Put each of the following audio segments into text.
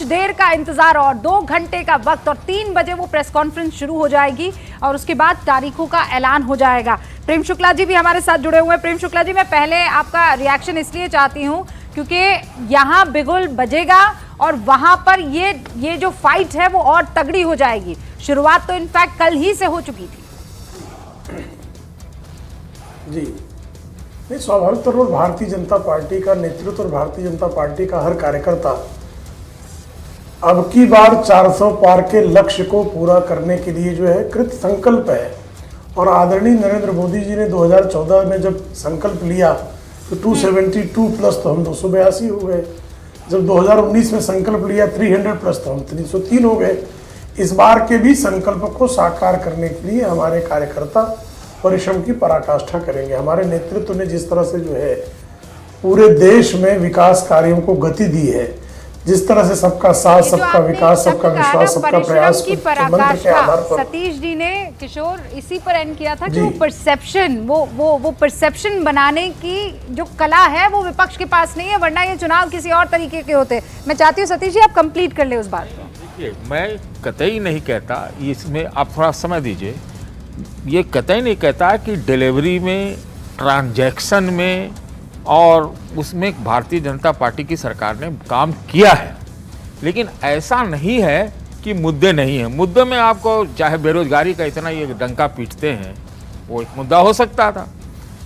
देर का इंतजार और 2 घंटे का वक्त और 3 बजे वो प्रेस कॉन्फ्रेंस शुरू हो जाएगी और उसके बाद तारीखों का ऐलान हो जाएगा। प्रेम शुक्ला जी भी हमारे साथ जुड़े हुए हैं। प्रेम शुक्ला जी, मैं पहले आपका रिएक्शन इसलिए चाहती हूँ क्योंकि यहाँ बिगुल बजेगा और वहां पर ये जो फाइट है वो और तगड़ी हो जाएगी। शुरुआत तो इनफैक्ट कल ही से हो चुकी थी। जी नहीं, स्वाभाविक तौर पर भारतीय जनता पार्टी का नेतृत्व और भारतीय जनता पार्टी का हर कार्यकर्ता अब की बार 400 पार के लक्ष्य को पूरा करने के लिए जो है कृत संकल्प है। और आदरणीय नरेंद्र मोदी जी ने 2014 में जब संकल्प लिया तो 272 प्लस तो हम 282 हो गए। जब 2019 में संकल्प लिया 300 प्लस तो हम 303 हो गए। इस बार के भी संकल्प को साकार करने के लिए हमारे कार्यकर्ता परिश्रम की पराकाष्ठा करेंगे। हमारे नेतृत्व ने जिस तरह से जो है पूरे देश में विकास कार्यों को गति दी है, जिस तरह से सबका साथ, सबका विकास, सबका विश्वास, सबका प्रयास की पराकाष्ठा सतीश जी ने किशोर इसी पर एंड किया था कि वो परसेप्शन वो परसेप्शन बनाने की जो कला है वो विपक्ष के पास नहीं है, वरना ये चुनाव किसी और तरीके के होते। मैं चाहती हूँ सतीश जी आप कंप्लीट कर ले उस बात को। देखिए, मैं कतई नहीं कहता, इसमें आप थोड़ा समय दीजिए, ये कतई नहीं कहता कि डिलीवरी में, ट्रांजैक्शन में और उसमें भारतीय जनता पार्टी की सरकार ने काम किया है, लेकिन ऐसा नहीं है कि मुद्दे नहीं हैं। मुद्दे में आपको चाहे बेरोजगारी का इतना ये डंका पीटते हैं, वो एक मुद्दा हो सकता था।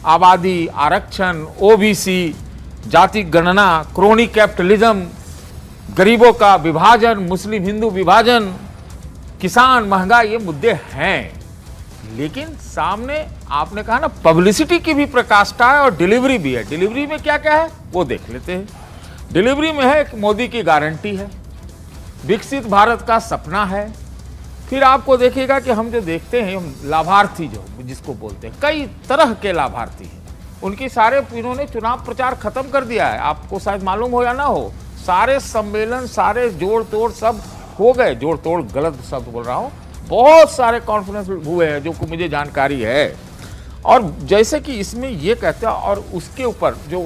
आबादी, आरक्षण, ओबीसी, जाति गणना, क्रोनी कैपिटलिज्म, गरीबों का विभाजन, मुस्लिम हिंदू विभाजन, किसान, महंगाई, ये मुद्दे हैं। लेकिन सामने आपने कहा ना पब्लिसिटी की भी प्रकाष्ठा है और डिलीवरी भी है। डिलीवरी में क्या क्या है वो देख लेते हैं। डिलीवरी में है, मोदी की गारंटी है, विकसित भारत का सपना है। फिर आपको देखिएगा कि हम जो देखते हैं लाभार्थी जो जिसको बोलते हैं, कई तरह के लाभार्थी हैं, उनकी सारे इन्होंने चुनाव प्रचार खत्म कर दिया है। आपको शायद मालूम हो या ना हो, सारे सम्मेलन, सारे जोड़ तोड़ सब हो गए। जोड़ तोड़ गलत शब्द बोल रहा हूँ, बहुत सारे कॉन्फ्रेंस हुए हैं जो मुझे जानकारी है। और जैसे कि इसमें ये कहते हैं, और उसके ऊपर जो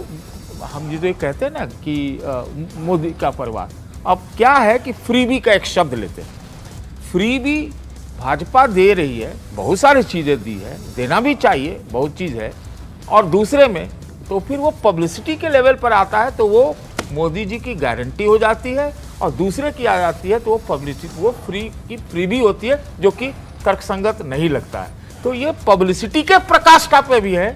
हम जो कहते हैं ना कि मोदी का परिवार, अब क्या है कि फ्रीबी का एक शब्द लेते हैं। फ्रीबी भाजपा दे रही है, बहुत सारी चीज़ें दी है, देना भी चाहिए, बहुत चीज़ है। और दूसरे में तो फिर वो पब्लिसिटी के लेवल पर आता है तो वो मोदी जी की गारंटी हो जाती है, और दूसरे की आ जाती है तो वो पब्लिसिटी, वो फ्री भी होती है, जो कि तर्कसंगत नहीं लगता है। तो ये पब्लिसिटी के प्रकाष्ठा पे भी है,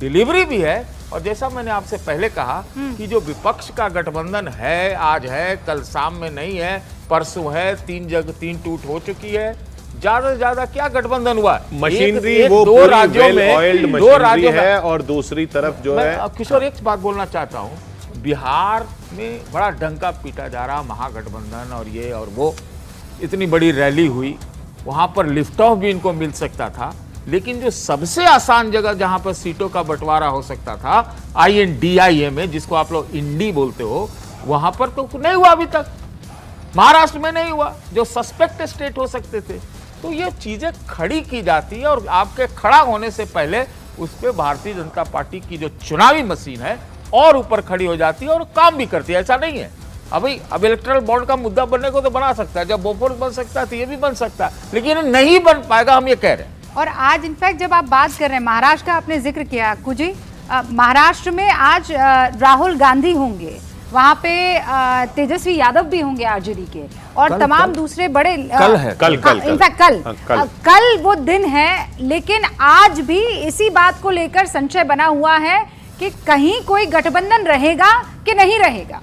डिलीवरी भी है। और जैसा मैंने आपसे पहले कहा कि जो विपक्ष का गठबंधन है, आज है, कल शाम में नहीं है, परसों है, 3 टूट हो चुकी है। ज्यादा से ज्यादा क्या गठबंधन हुआ? मशीनरी वो दो राज्यों में, दो राज्यों है, और दूसरी तरफ जो है। किशोर एक बात बोलना चाहता हूँ, बिहार में बड़ा डंका पीटा जा रहा, महागठबंधन और ये और वो, इतनी बड़ी रैली हुई, वहाँ पर लिफ्ट ऑफ भी इनको मिल सकता था। लेकिन जो सबसे आसान जगह जहाँ पर सीटों का बंटवारा हो सकता था, INDIA में, जिसको आप लोग इंडी बोलते हो, वहाँ पर तो नहीं हुआ अभी तक। महाराष्ट्र में नहीं हुआ, जो सस्पेक्ट स्टेट हो सकते थे। तो ये चीज़ें खड़ी की जाती है और आपके खड़ा होने से पहले उस पर भारतीय जनता पार्टी की जो चुनावी मशीन है और ऊपर खड़ी हो जाती है और काम भी करती है। ऐसा नहीं है अभी, अब इलेक्टोरल बॉन्ड का मुद्दा बनने को तो बना सकता है, जब बोफोर्स बन सकता है तो ये भी बन सकता है, लेकिन नहीं बन पाएगा, हम ये कह रहे हैं। और आज इनफैक्ट जब आप बात कर रहे हैं, महाराष्ट्र का आपने जिक्र किया अक्कू जी, महाराष्ट्र में आज राहुल गांधी होंगे, वहाँ पे तेजस्वी यादव भी होंगे आरजेडी के, और तमाम दूसरे बड़े कल वो दिन है। लेकिन आज भी इसी बात को लेकर संशय बना हुआ है कि कहीं कोई गठबंधन रहेगा कि नहीं रहेगा,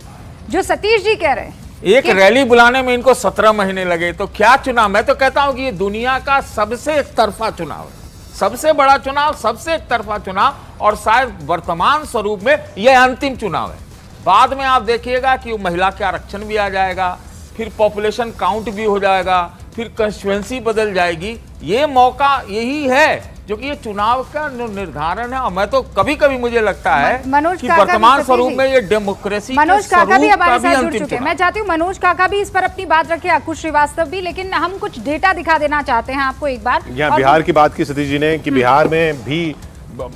जो सतीश जी कह रहे हैं। एक रैली बुलाने में इनको 17 महीने लगे, तो क्या चुनाव? मैं तो कहता हूं कि ये दुनिया का सबसे एक तरफा चुनाव है, सबसे बड़ा चुनाव, सबसे एक तरफा चुनाव, और शायद वर्तमान स्वरूप में यह अंतिम चुनाव है। बाद में आप देखिएगा कि महिला के आरक्षण भी आ जाएगा, फिर पॉपुलेशन काउंट भी हो जाएगा, फिर कंस्टिट्यूएंसी बदल जाएगी। ये मौका यही है जो कि ये चुनाव का निर्धारण है। और मैं तो कभी कभी मुझे लगता है कि वर्तमान स्वरूप में ये डेमोक्रेसी मनोज काका भी हमारे साथ जुड़ चुके हैं। मैं चाहती हूँ मनोज काका भी इस पर अपनी बात रखे, अक्कू श्रीवास्तव भी, लेकिन हम कुछ डेटा दिखा देना चाहते हैं आपको एक बार। यहाँ बिहार की बात की सतीश जी ने कि बिहार में भी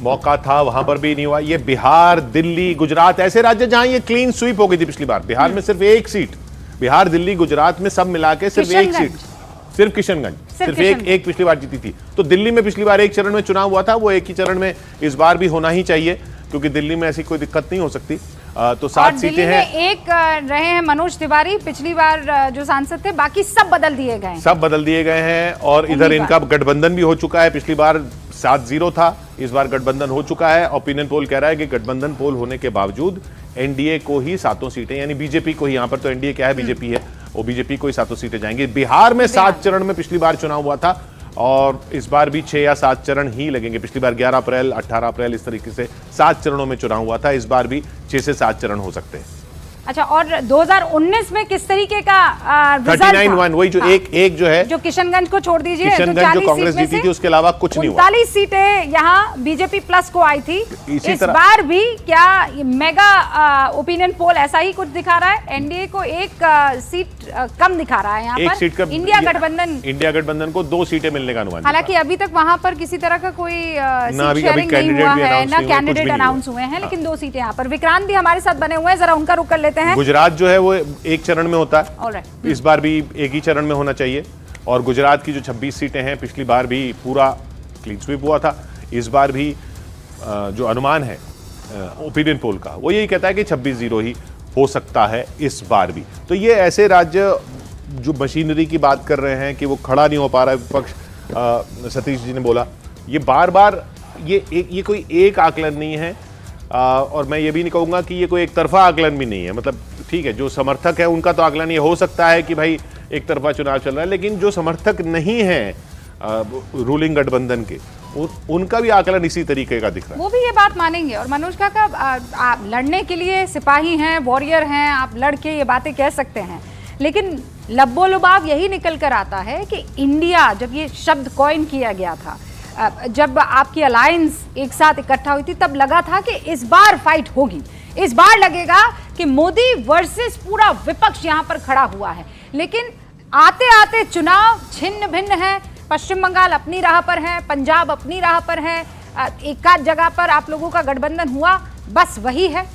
मौका था, वहां पर भी नहीं हुआ। ये बिहार, दिल्ली, गुजरात ऐसे राज्य जहां ये क्लीन स्वीप हो गई थी पिछली बार, बिहार में सिर्फ एक सीट बिहार, दिल्ली, गुजरात में सब मिला के सिर्फ एक सीट, सिर्फ किशनगंज सिर्फ एक पिछली बार जीती थी। तो दिल्ली में पिछली बार एक चरण में चुनाव हुआ था, वो एक ही चरण में इस बार भी होना ही चाहिए, क्योंकि दिल्ली में ऐसी कोई दिक्कत नहीं हो सकती। तो 7 सीटें हैं। एक रहे हैं मनोज तिवारी, पिछली बार जो सांसद थे, बाकी सब बदल दिए गए हैं, सब बदल दिए गए हैं। और इधर इनका गठबंधन भी हो चुका है, पिछली बार 7-0 था, इस बार गठबंधन हो चुका है। ओपिनियन पोल कह रहा है कि गठबंधन पोल होने के बावजूद एनडीए को ही 7 सीटें, यानी बीजेपी को ही, यहां पर तो एनडीए क्या है, बीजेपी है, वो बीजेपी को ही 7 सीटें जाएंगी। बिहार में 7 चरण में पिछली बार चुनाव हुआ था, और इस बार भी 6 या 7 चरण ही लगेंगे। पिछली बार 11 अप्रैल, 18 अप्रैल, इस तरीके से 7 चरणों में चुनाव हुआ था। इस बार भी 6 से 7 चरण हो सकते हैं। अच्छा, और 2019 में किस तरीके का रिजल्ट 39-1, वही जो एक जो है, जो किशनगंज को छोड़ दीजिए, किशनगंज जो कांग्रेस जीती थी, उसके अलावा कुछ नहीं हुआ। 39 सीटें यहाँ बीजेपी प्लस को आई थी। इस तरह बार भी क्या मेगा ओपिनियन पोल ऐसा ही कुछ दिखा रहा है? एनडीए को एक सीट कम दिखा रहा है यहाँ एक पर, सीट का इंडिया गठबंधन को 2 सीटें मिलने का अनुमान। हालांकि अभी तक वहां पर किसी तरह का कोई सीट शेयरिंग नहीं हुआ है, ना कैंडिडेट अनाउंस हुए हैं, लेकिन 2 सीटें यहाँ पर। विक्रांत भी हमारे साथ बने हुए हैं, जरा उनका रुख कर लेते हैं। गुजरात जो है वो एक चरण में होता है, इस बार भी एक ही चरण में होना चाहिए। और गुजरात की जो 26 सीटें हैं, पिछली बार भी पूरा क्लीन स्वीप हुआ था। इस बार भी जो अनुमान है ओपिनियन पोल का, वो यही कहता है कि 26-0 ही हो सकता है इस बार भी। तो ये ऐसे राज्य जो मशीनरी की बात कर रहे हैं कि वो खड़ा नहीं हो पा रहा है, विपक्ष, सतीश जी ने बोला, ये बार बार ये कोई एक आकलन नहीं है। और मैं ये भी नहीं कहूँगा कि ये कोई एक तरफा आकलन भी नहीं है। मतलब ठीक है, जो समर्थक है उनका तो आकलन ये हो सकता है कि भाई एक तरफा चुनाव चल रहा है, लेकिन जो समर्थक नहीं है रूलिंग गठबंधन के, उनका भी आकलन इसी तरीके का दिख रहा है। वो भी ये बात मानेंगे। और मनोज काका, आप लड़ने के लिए सिपाही हैं, वॉरियर हैं, आप लड़ के ये बातें कह सकते हैं, लेकिन लब्बो लुबाब यही निकल कर आता है कि इंडिया, जब ये शब्द कॉइन किया गया था, जब आपकी अलायंस एक साथ इकट्ठा हुई थी, तब लगा था कि इस बार फाइट होगी, इस बार लगेगा कि मोदी वर्सेस पूरा विपक्ष यहां पर खड़ा हुआ है। लेकिन आते आते चुनाव छिन्न भिन्न है। पश्चिम बंगाल अपनी राह पर है, पंजाब अपनी राह पर है, एक आध जगह पर आप लोगों का गठबंधन हुआ, बस वही है।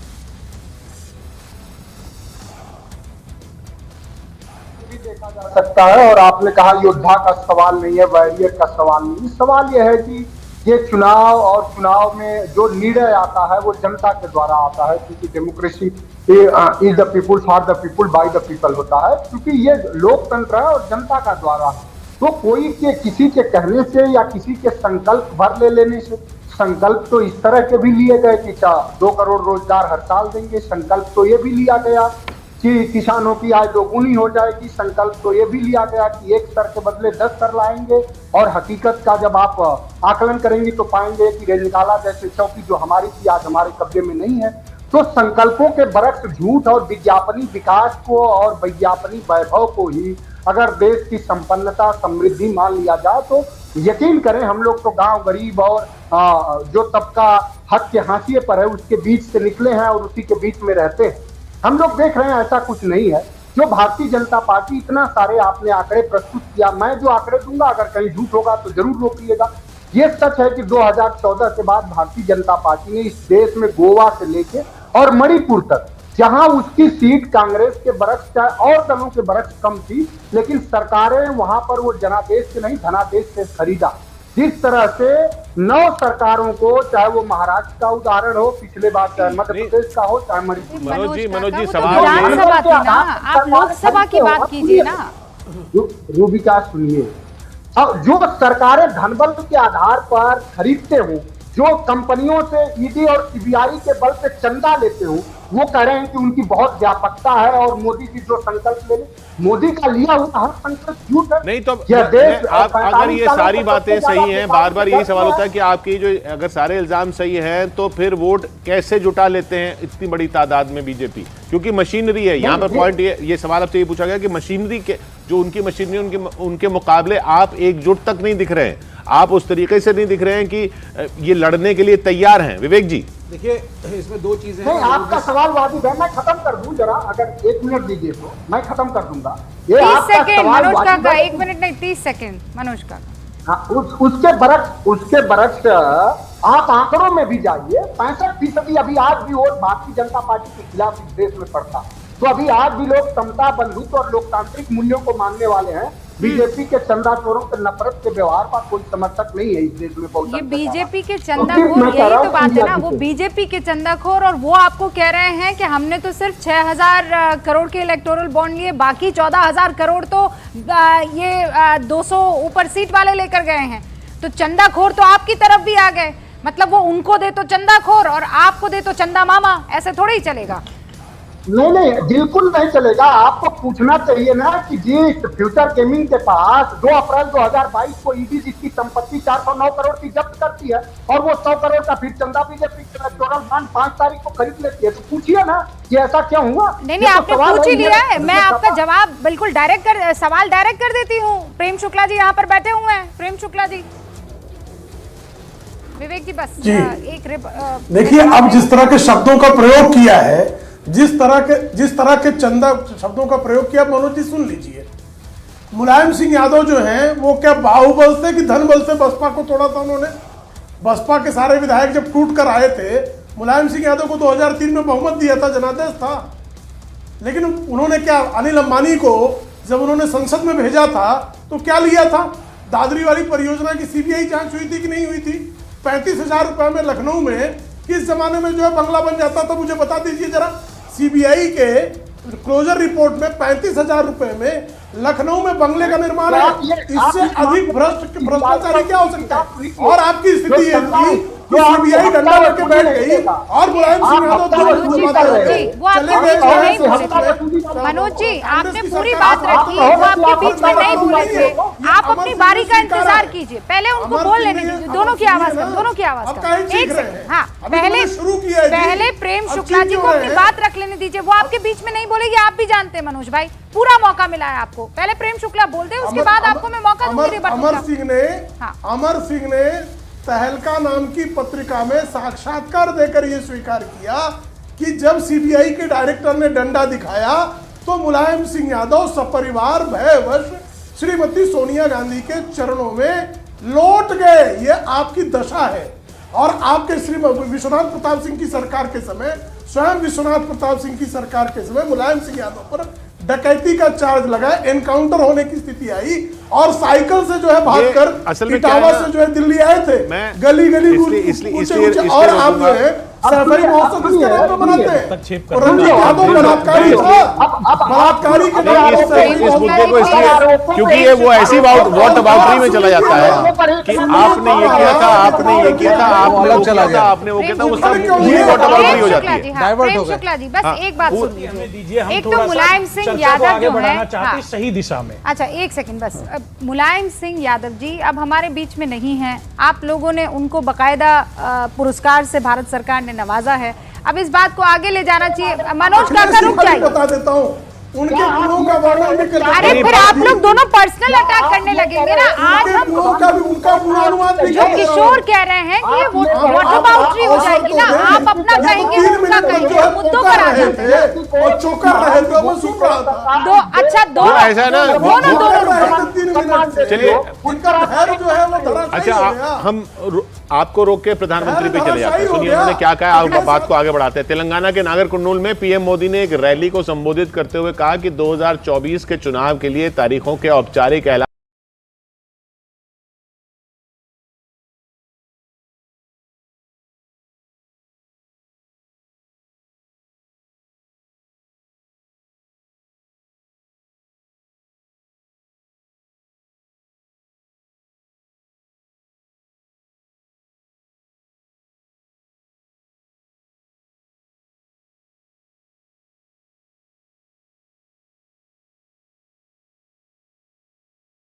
देखा जा सकता है। और आपने कहा योद्धा का सवाल नहीं है, वॉरियर का सवाल नहीं। सवाल यह है कि ये चुनाव, और चुनाव में जो निर्णय आता है वो जनता के द्वारा आता है, क्योंकि democracy is the people for the people by the people होता है, क्योंकि ये लोकतंत्र है और जनता का द्वारा। तो कोई के किसी के कहने से या किसी के संकल्प भर ले लेने से, संकल्प तो इस तरह के भी लिए गए कि 2 करोड़ रोजगार हर साल देंगे, संकल्प तो ये भी लिया गया कि किसानों की आय दोगुनी हो जाएगी, संकल्प तो ये भी लिया गया कि 1 सर के बदले 10 सर लाएंगे। और हकीकत का जब आप आकलन करेंगे तो पाएंगे कि रेजिकाला जैसे चौकी जो हमारी थी आज हमारे कब्जे में नहीं है। तो संकल्पों के बरक्स झूठ और विज्ञापनी विकास को और विज्ञापनी वैभव को ही अगर देश की संपन्नता समृद्धि मान लिया जाए, तो यकीन करें हम लोग तो गांव गरीब और जो तबका हक के हाशिए पर है उसके बीच से निकले हैं और उसी के बीच में रहते हैं। हम लोग देख रहे हैं ऐसा कुछ नहीं है। जो भारतीय जनता पार्टी, इतना सारे आपने आंकड़े प्रस्तुत किया, मैं जो आंकड़े दूंगा अगर कहीं झूठ होगा तो जरूर रोकिएगा। ये सच है कि 2014 के बाद भारतीय जनता पार्टी ने इस देश में गोवा से लेके और मणिपुर तक, जहां उसकी सीट कांग्रेस के बरक्स चाहे और दलों के बरक्स कम थी, लेकिन सरकारें वहां पर वो जनादेश से नहीं धनादेश से खरीदा। जिस तरह से 9 सरकारों को, चाहे वो महाराष्ट्र का उदाहरण हो, पिछले बार चाहे मध्य प्रदेश का हो, चाहे मणिपुर। मनोज जी सवाल विधानसभा थी ना, आप लोकसभा की बात कीजिए ना। रूबिका सुनिए, अब जो सरकारें धनबल के आधार पर खरीदते हो, जो कंपनियों से ईडी और सीबीआई के बल पे चंदा लेते हो, वो कह रहे हैं कि उनकी बहुत व्यापकता है और मोदी जी जो संकल्प ले, मोदी का लिया हुआ हर संकल्प झूठ है। नहीं तो आप अगर ये सारी बातें सही हैं, बार बार यही सवाल होता है कि आपकी जो अगर सारे इल्जाम सही हैं तो फिर वोट कैसे जुटा लेते हैं इतनी बड़ी तादाद में बीजेपी? क्योंकि मशीनरी है यहाँ पर। पॉइंट ये सवाल आपसे ये पूछा गया कि मशीनरी के जो उनकी मशीनरी उनके मुकाबले आप एकजुट तक नहीं दिख रहे हैं, आप उस तरीके से नहीं दिख रहे हैं कि ये लड़ने के लिए तैयार हैं। विवेक जी देखिए, इसमें 2 चीजें हैं। आपका सवाल वाजिब है, मैं खत्म कर दूं जरा, अगर 1 मिनट दीजिए तो मैं खत्म कर दूंगा। ये 30 सेकंड मनोज काका, 1 मिनट नहीं 30 सेकंड मनोज काका। उसके बरक्स आप आंकड़ों में भी जाइए, 65% अभी आज भी वोट भारतीय जनता पार्टी के खिलाफ इस देश में पड़ता। तो अभी आज भी लोग समता, बंधुत्व और लोकतांत्रिक मूल्यों को मानने वाले हैं। बीजेपी के चंदाखोरों के नफरत के व्यवहार का कोई समर्थक नहीं है इस देश में। ये बीजेपी के चंदाखोर, यही तो बात है ना, वो बीजेपी के चंदाखोर, और वो आपको कह रहे हैं कि हमने तो सिर्फ 6,000 करोड़ के इलेक्टोरल बॉन्ड लिए, बाकी 14,000 करोड़ तो ये 200 ऊपर सीट वाले लेकर गए हैं। तो चंदाखोर तो आपकी तरफ भी आ गए, मतलब वो उनको दे तो चंदाखोर और आपको दे तो चंदा मामा, ऐसे थोड़ी ही चलेगा। नहीं, बिल्कुल नहीं चलेगा। आपको पूछना चाहिए ना कि जिस फ्यूचर गेमिंग के पास 2 अप्रैल 2022 को ईडी जिसकी संपत्ति 409 करोड़ की जब्त करती है और वो 100 करोड़ का फिर चंदा बीजेपी के इलेक्टोरल फंड 5 तारीख को खरीद लेती है, तो पूछिए ना कि ऐसा क्यों हुआ। नहीं, आपने पूछ ही लिया है, मैं आपका जवाब बिल्कुल सवाल डायरेक्ट कर देती हूँ। प्रेम शुक्ला जी यहाँ पर बैठे हुए हैं। प्रेम शुक्ला जी, विवेक जी बस एक देखिए, अब जिस तरह के शब्दों का प्रयोग किया है, जिस तरह के चंदा शब्दों का प्रयोग किया, मनोज जी सुन लीजिए। मुलायम सिंह यादव जो हैं वो क्या बाहुबल से कि धन बल से बसपा को तोड़ा था उन्होंने? बसपा के सारे विधायक जब टूट कर आए थे, मुलायम सिंह यादव को 2003 में बहुमत दिया था, जनादेश था। लेकिन उन्होंने क्या, अनिल अंबानी को जब उन्होंने संसद में भेजा था तो क्या लिया था? दादरी वाली परियोजना की सीबीआई जांच हुई थी कि नहीं हुई थी? 35,000 रुपए में लखनऊ में किस जमाने में जो है बंगला बन जाता था, मुझे बता दीजिए जरा। सीबीआई के क्लोजर रिपोर्ट में 35,000 रुपए में लखनऊ में बंगले का निर्माण है। इससे अधिक भ्रष्टाचारी क्या हो सकता है? और आपकी स्थिति ये थी कि सीबीआई डंडा लेके बैठ गई और मुलायम सिंह यादव मनोज जी, आपने पूरी बात रखी, वो आपके बीच में नहीं बोले थे। आप अपनी बारी का इंतजार कीजिए, पहले उनको बोल लेने दीजिए। दोनों की आवाज का एक सेकंड। हाँ, पहले प्रेम शुक्ला जी को अपनी बात रख लेने दीजिए, वो आपके बीच में नहीं बोलेगी। आप भी जानते हैं मनोज भाई, पूरा मौका मिला है आपको। पहले प्रेम शुक्ला बोल दे, उसके बाद आपको मैं मौका दूंगी। अमर सिंह ने तहलका नाम की पत्रिका में साक्षात्कार देकर यह स्वीकार किया कि जब सीबीआई के डायरेक्टर ने डंडा दिखाया तो मुलायम सिंह यादव सपरिवार भयवश श्रीमती सोनिया गांधी के चरणों में लौट गए। यह आपकी दशा है। और आपके श्री विश्वनाथ प्रताप सिंह की सरकार के समय, स्वयं विश्वनाथ प्रताप सिंह की सरकार के समय मुलायम सिंह यादव पर डकैती का चार्ज लगा, एनकाउंटर होने की स्थिति आई और साइकिल से जो है भागकर इटावा से जो है दिल्ली आए थे, गली गली और आप जो है सफाई महोत्सव किसके नाम पे मनाते हैं? रंजीत यादव बलात्कारी बलात्कारी के इस मुद्दे को इसलिए क्योंकि ये वो ऐसी वॉट अबाउटरी में चला जाता है कि आपने ये किया था, आपने ये किया था, आपने वो किया था, आपने वो किया था, वो सब पूरी वॉट अबाउटरी हो जाती है। प्रेम शुक्ला जी बस एक बात सुन लीजिए। एक तो मुलायम सिंह यादव जो है सही दिशा में, अच्छा एक सेकंड बस, मुलायम सिंह यादव जी अब हमारे बीच में नहीं है। आप लोगों ने उनको बकायदा पुरस्कार से भारत सरकार ने नवाजा है। अब इस बात को आगे ले जाना चाहिए। मनोज काका रुक जाइए, बता देता हूँ उनके गुणों का वर्णन भी कर। अरे फिर आप लोग दोनों पर्सनल अटैक करने लगेंगे ना। आज हम उनका पूर्वानुमान जो किशोर कह रहे हैं कि ये वॉट अबाउटरी हो जाएगी ना, आप अपना कहेंगे उनका कहेंगे, मुद्दों पर आ जाते हैं। और चौका रहे थे, मैं सुन रहा था। दो अच्छा दोनों ऐसा है ना, दोनों चलिए उनका धैर्य जो है वो धराशायी हो गया। हम आपको रोक के प्रधानमंत्री पे चले जाते हैं। सुनिए उन्होंने क्या कहा, आप बात को आगे बढ़ाते हैं। तेलंगाना के नागरकुर्नूल में पीएम मोदी ने एक रैली को संबोधित करते हुए कहा कि 2024 के चुनाव के लिए तारीखों के औपचारिक ऐलान